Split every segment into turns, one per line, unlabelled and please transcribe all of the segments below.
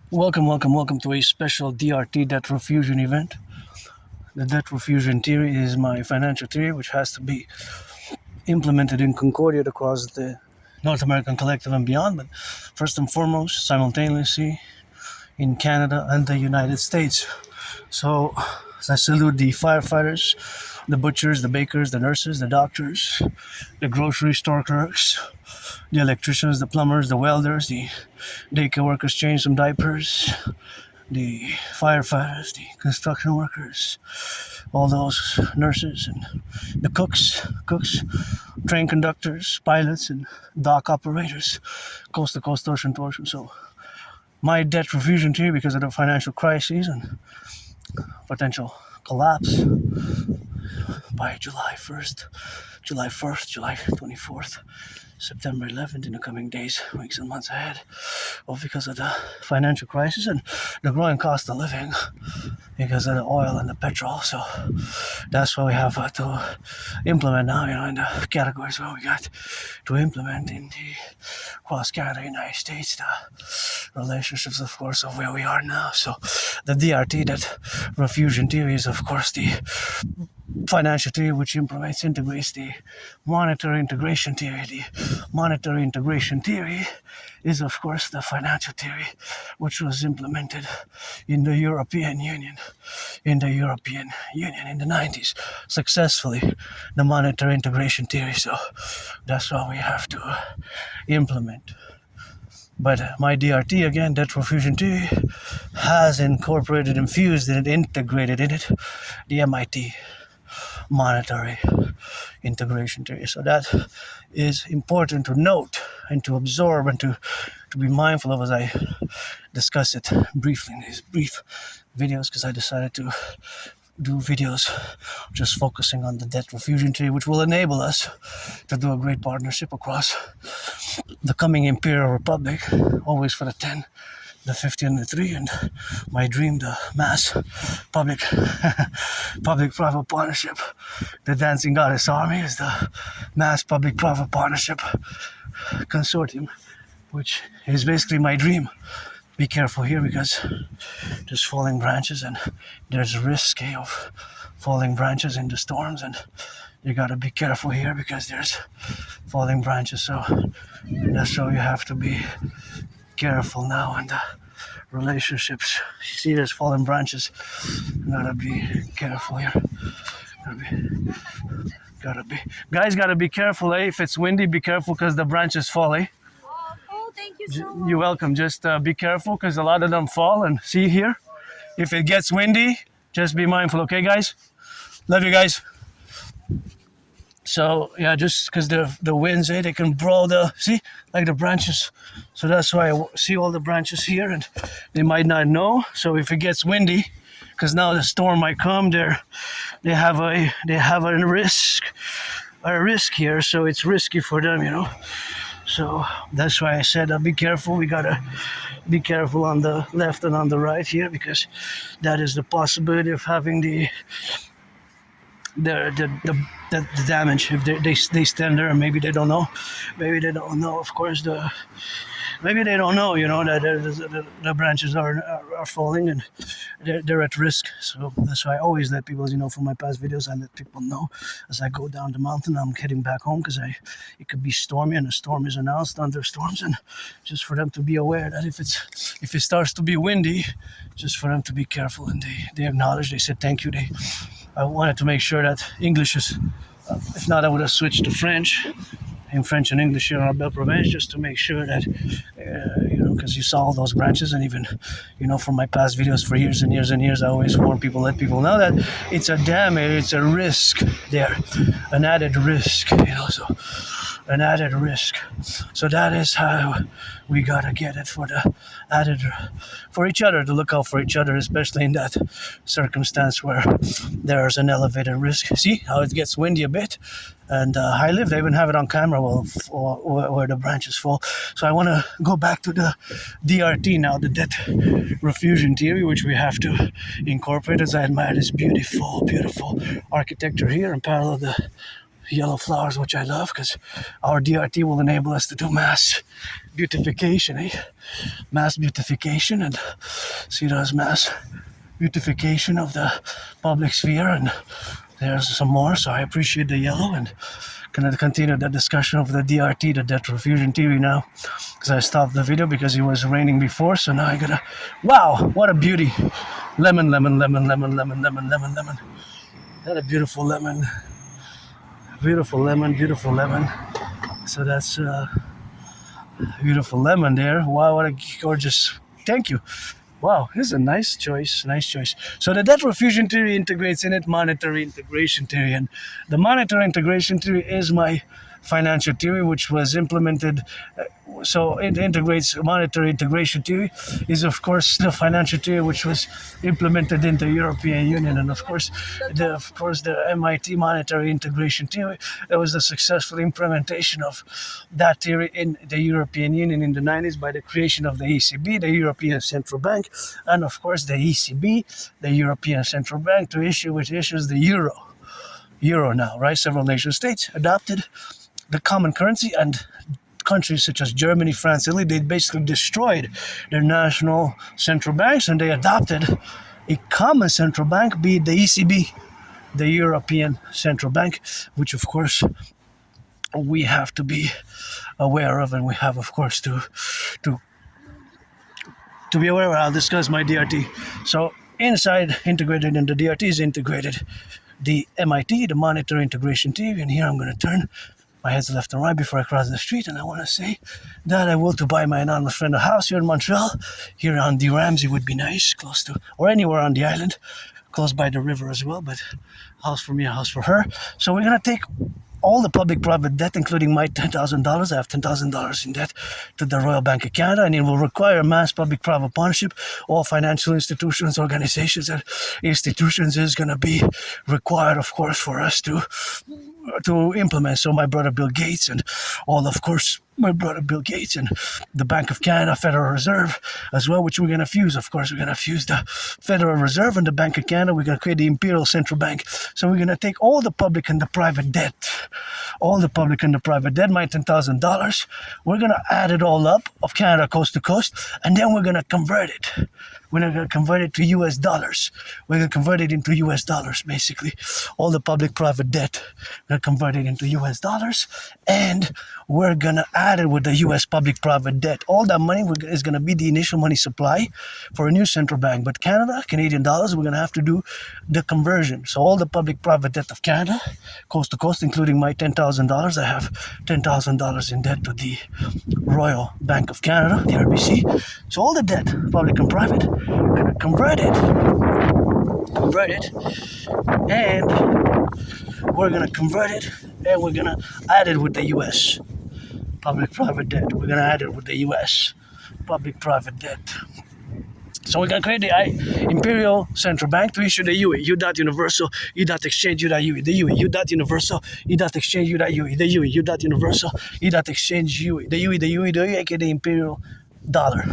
Welcome to a special DRT debt refusion event. The debt refusion theory is my financial theory, which has to be implemented in Concordia across the North American Collective and beyond, but first and foremost, simultaneously in Canada and the United States. So I salute the firefighters, the butchers, the bakers, the nurses, the doctors, the grocery store clerks, the electricians, the plumbers, the welders, the daycare workers change some diapers, the firefighters, the construction workers, all those nurses and the cooks, train conductors, pilots, and dock operators, coast to coast, ocean to ocean. So my debt refusion theory, because of the financial crisis and potential collapse by July 1st, July 24th, September 11th, in the coming days, weeks and months ahead, all because of the financial crisis and the growing cost of living because of the oil and the petrol. So that's why we have to implement now, in the categories where we got to implement in the across Canada, United States, the relationships, of course, of where we are now. So the DRT, that Refusion theory, is, of course, the financial theory which integrates the monetary integration theory. The monetary integration theory is, of course, the financial theory which was implemented in the European Union in the 90s successfully, the monetary integration theory. So that's what we have to implement. But my DRT, again, debt refusion theory, has incorporated, infused in it, integrated in it the MIT monetary integration theory. So that is important to note and to absorb and to be mindful of as I discuss it briefly in these brief videos, because I decided to do videos just focusing on the debt refusion theory, which will enable us to do a great partnership across the coming Imperial Republic, always for the 10, the 50, and the 3, and my dream, the mass public-private partnership. The Dancing Goddess Army is the mass public-private partnership consortium, which is basically my dream. Be careful here, because there's falling branches and there's risk of falling branches in the storms, and you gotta be careful here because there's falling branches. So that's why you have to be careful now in the relationships. You see, there's fallen branches. You gotta be careful here. Gotta be careful, eh? If it's windy, be careful because the branches fall, eh?
Oh, thank you so much.
You're welcome. Just be careful because a lot of them fall. And see here, if it gets windy, just be mindful, okay, guys? Love you guys. So yeah, just because the winds, they can blow like the branches. So that's why I see all the branches here, and they might not know. So if it gets windy, because now the storm might come, they have a risk here. So it's risky for them, So that's why I said, be careful. We gotta be careful on the left and on the right here, because that is the possibility of having the damage if they stand there and maybe they don't know. Of course, maybe they don't know, that the branches are falling and they're at risk. So that's why I always let people, from my past videos, I let people know as I go down the mountain, I'm heading back home, because it could be stormy and a storm is announced, thunderstorms, and just for them to be aware that if it starts to be windy, just for them to be careful. And they acknowledge, they said thank you. I wanted to make sure that English is, if not, I would have switched to French, in French and English here on Belle Province, just to make sure that, because you saw all those branches, and even, from my past videos for years and years and years, I always let people know that it's a damage, it's a risk there, an added risk, so an added risk. So that is how we gotta get it for each other, to look out for each other, especially in that circumstance where there's an elevated risk. See how it gets windy a bit, and I live. They even have it on camera where the branches fall. So I want to go back to the DRT now, the debt refusion theory, which we have to incorporate, as I admire this beautiful architecture here in parallel the yellow flowers, which I love, because our DRT will enable us to do mass beautification, mass beautification, and see those mass beautification of the public sphere, and there's some more. So I appreciate the yellow, and gonna continue the discussion of the DRT, the debt refusion theory now, because I stopped the video because it was raining before. So now I gotta, wow, what a beauty! Lemon, lemon, lemon, lemon, lemon, lemon, lemon, lemon. That a beautiful lemon, beautiful lemon, beautiful lemon. So that's beautiful lemon there. Wow, what a gorgeous! Thank you. Wow, this is a nice choice, nice choice. So the debt refusion theory integrates in it monetary integration theory, and the monetary integration theory is my financial theory, which was implemented. So it integrates monetary integration theory, is of course the financial theory which was implemented in the European Union, and of course the MIT monetary integration theory. That was the successful implementation of that theory in the European Union in the 90s by the creation of the ECB, the European Central Bank, and of course the ECB, the European Central Bank, which issues the euro now, right? Several nation states adopted the common currency, and countries such as Germany, France, Italy, they basically destroyed their national central banks, and they adopted a common central bank, be it the ECB, the European Central Bank, which of course we have to be aware of, and we have of course to be aware of. I'll discuss my DRT. So inside, integrated in the DRT is integrated the MIT, the monetary integration theory, and here I'm going to turn my head's left and right before I cross the street, and I want to say that I will to buy my anonymous friend a house here in Montreal. Here on the Ramsey would be nice, close to, or anywhere on the island, close by the river as well, but house for me, a house for her. So we're going to take all the public-private debt, including my $10,000. I have $10,000 in debt to the Royal Bank of Canada, and it will require mass public-private partnership. All financial institutions, organizations, and institutions is going to be required, of course, for us to implement. So my brother Bill Gates and my brother Bill Gates and the Bank of Canada, Federal Reserve as well, which we're going to fuse. Of course, we're going to fuse the Federal Reserve and the Bank of Canada. We're going to create the Imperial Central Bank. So we're going to take all the public and the private debt, my $10,000. We're going to add it all up of Canada coast to coast, and then we're going to convert it. We're going to convert it to US dollars. We're going to convert it into US dollars, basically. All the public-private debt, we're going to convert it into US dollars, and we're going to add it with the US public-private debt. All that money is going to be the initial money supply for a new central bank. But Canada, Canadian dollars, we're going to have to do the conversion. So all the public-private debt of Canada, coast to coast, including my $10,000. I have $10,000 in debt to the Royal Bank of Canada, the RBC. So all the debt, public and private, we're going to convert it, and we're going to convert it, and we're going to add it with the US public-private debt. We're going to add it with the US public-private debt. So we're going to create the Imperial Central Bank to issue the UE, U.Universal, U.Exchange, U.UE, the UE, U.Universal, U.Exchange, U.UE, the UE, U.Universal, U.Exchange, UE, the UE, aka the Imperial dollar.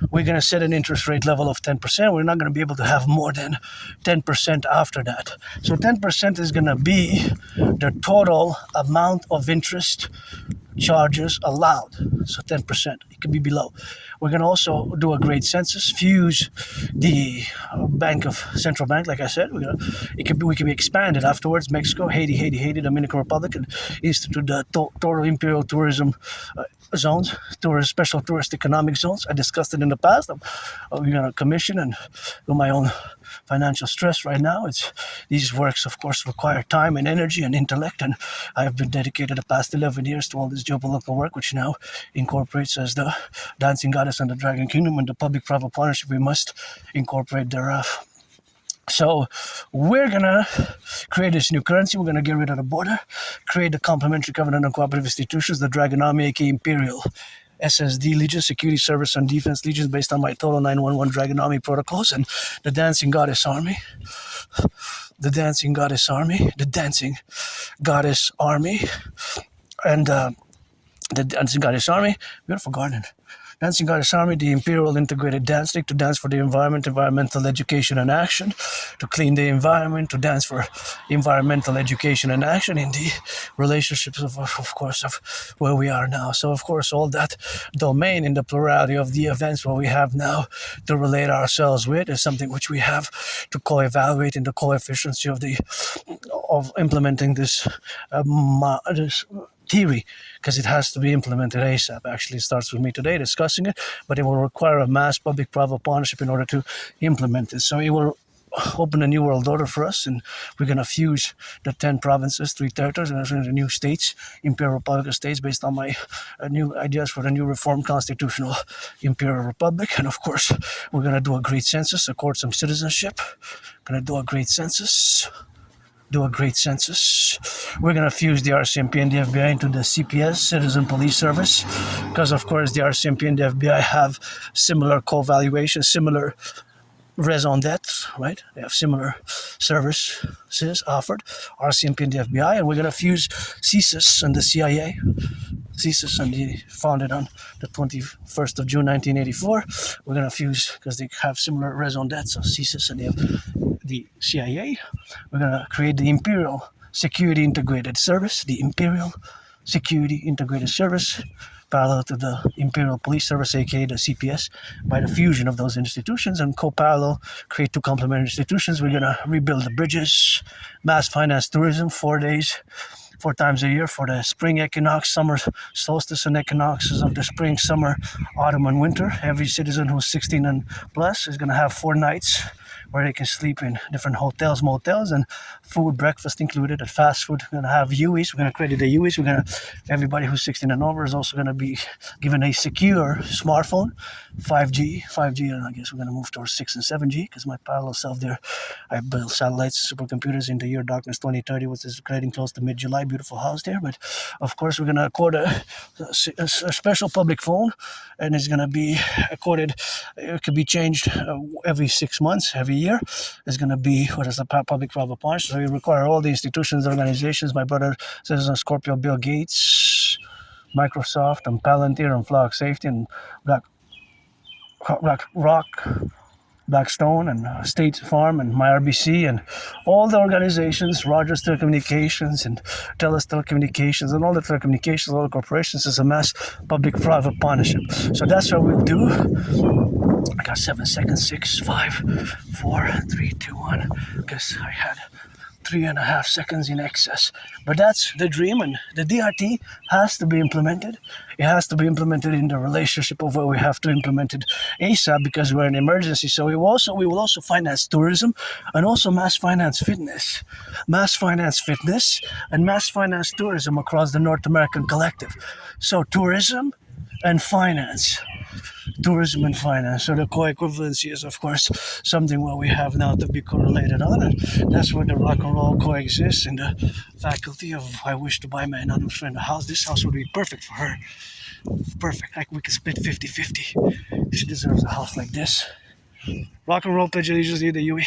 We're going to set an interest rate level of 10%. We're not going to be able to have more than 10% after that. So 10% is going to be the total amount of interest charges allowed. So 10%. It could be below. We're going to also do a great census, fuse the central bank, like I said. We can be expanded afterwards. Mexico, Haiti, Dominican Republic, and institute the total imperial tourism zones, special tourist economic zones. I discussed it in the past. We're going to commission and do my own financial stress right now. These works, of course, require time and energy and intellect, and I've been dedicated the past 11 years to all this geopolitical work, which now incorporates as the dancing goddess and the dragon kingdom and the public-private partnership we must incorporate thereof. So we're going to create this new currency. We're going to get rid of the border, create the complementary covenant and cooperative institutions, the Dragon Army, aka Imperial SSD Legion, Security Service and Defense Legions, based on my total 911 Dragon Army protocols, and the Dancing Goddess Army. The Dancing Goddess Army. The Dancing Goddess Army. And the Dancing Goddess Army. Beautiful garden. Dancing Goddess Army, the Imperial Integrated Dance League, to dance for the environment, environmental education and action, to clean the environment, to dance for environmental education and action in the relationships of course, of where we are now. So, of course, all that domain in the plurality of the events what we have now to relate ourselves with is something which we have to co-evaluate in the co-efficiency of implementing this theory, because it has to be implemented ASAP. Actually, it starts with me today discussing it, but it will require a mass public-private partnership in order to implement it. So it will open a new world order for us, and we're going to fuse the 10 provinces, 3 territories, and the new states, Imperial Republic of States, based on my new ideas for the new reformed constitutional Imperial Republic. And of course, we're going to do a great census, accord some citizenship, going to do a great census. We're going to fuse the RCMP and the FBI into the CPS, Citizen Police Service, because of course the RCMP and the FBI have similar co-valuation, similar raison d'etre, right? They have similar services offered, RCMP and the FBI, and we're going to fuse CSIS and the CIA. CSIS and founded on the 21st of June 1984. We're going to fuse, because they have similar raison d'etre, so CSIS and the CIA. We're going to create the Imperial Security Integrated Service, parallel to the Imperial Police Service, aka the CPS, by the fusion of those institutions, and co-parallel create 2 complementary institutions. We're going to rebuild the bridges, mass finance tourism, 4 days, 4 times a year for the spring equinox, summer solstice and equinoxes of the spring, summer, autumn, and winter. Every citizen who's 16 and plus is going to have 4 nights where they can sleep in different hotels, motels, and food, breakfast included, at fast food. We're going to have UEs. We're going to credit the UEs. Everybody who's 16 and over is also going to be given a secure smartphone, 5G, and I guess we're going to move towards 6 and 7G, because my parallel self there, I built satellites, supercomputers in the year darkness 2030, which is getting close to mid-July. Beautiful house there. But of course, we're going to accord a special public phone, and it's going to be accorded, it could be changed every 6 months, every year. Is going to be what is a public-private partnership. So we require all the institutions, organizations, my brother, Citizen Scorpio, Bill Gates, Microsoft, and Palantir, and Flock Safety, and BlackRock, Blackstone, and State Farm, and MyRBC, and all the organizations, Rogers Telecommunications, and TELUS Telecommunications, and all the telecommunications, all the corporations, is a mass public-private partnership. So that's what we do. I got 7 seconds, 6, 5, 4, 3, 2, 1, because I had 3.5 seconds in excess. But that's the dream, and the DRT has to be implemented. It has to be implemented in the relationship of where we have to implement it ASAP, because we're in emergency. So we will also finance tourism, and also mass finance fitness, and mass finance tourism across the North American Collective. So tourism and finance. So the co-equivalency is, of course, something what we have now to be correlated on, and that's where the rock and roll coexists in the faculty of I wish to buy my anonymous friend a house. This house would be perfect for her. Perfect. Like we could split 50-50. She deserves a house like this. Rock and roll, pledge allegiance, the UE.